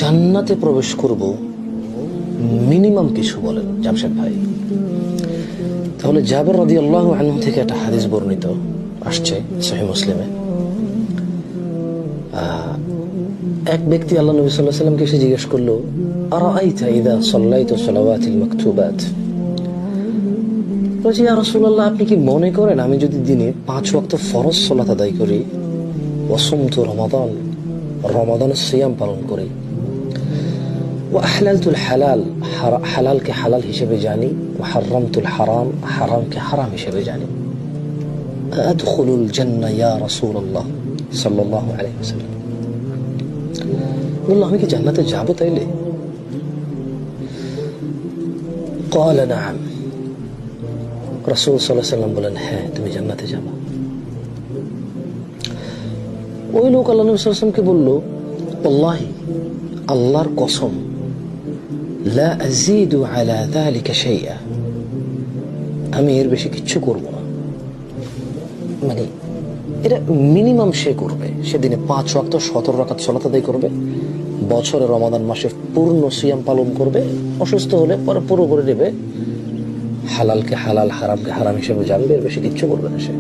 জান্নাতে প্রবেশ করব, মিনিমাম কিছু বলেন জামশেদ ভাই। তাহলে জাবের রাদিয়াল্লাহু আনহু থেকে একটা হাদিস বর্ণিত আসছে সহিহ মুসলিমে। এক ব্যক্তি আল্লাহ নবী সাল্লাল্লাহু আলাইহি ওয়াসাল্লামকে এসে জিজ্ঞেস করলো, আরাআইতা ইযা সাল্লাইতু সালাওয়াতিল মাকতুবাত, বলছি ইয়া রাসূলুল্লাহ, আপনি কি মনে করেন আমি যদি দিনে 5 ওয়াক্ত ফরজ সালাত আদায় করি, ওয়াসুমতু রমাদান, রমাদানের সিয়াম পালন করি, ওয়া আহলালতুল হালাল, হালালকে হালাল হিসেবে জানি, ওয়া হারামতুল হারাম, হারামকে হারাম হিসেবে জানি, আদখুলুল জান্নাহ ইয়া রাসূলুল্লাহ সাল্লাল্লাহু আলাইহি ওয়াসাল্লাম, বলল আমি কি জান্নাতে যাব তাইলে? قال نعم, রাসূল সাল্লাল্লাহু আলাইহি ওয়াসাল্লাম বলেন, হ্যাঁ তুমি জান্নাতে যাবা। ওই লোক আল্লাহ নবী সাল্লাল্লাহু আলাইহি ওয়াসাল্লামকে বলল, ওয়াল্লাহি, আল্লাহর কসম, লা আযীদু আলা যালিকা শাইআ, আমি এর বেশি কিচ্ছু করব না। মানে এটা মিনিমাম সে করবে, সেদিনে 5 ওয়াক্ত 17 রাকাত সালাত আদায় করবে, বছরে রমাদান মাসে পূর্ণ সিয়াম পালন করবে, অসুস্থ হলে পরে পুরো করে নেবে, হালালকে হালাল হারামকে হারাম হিসেবে জানবে, এর বেশি কিচ্ছু করবে না সে।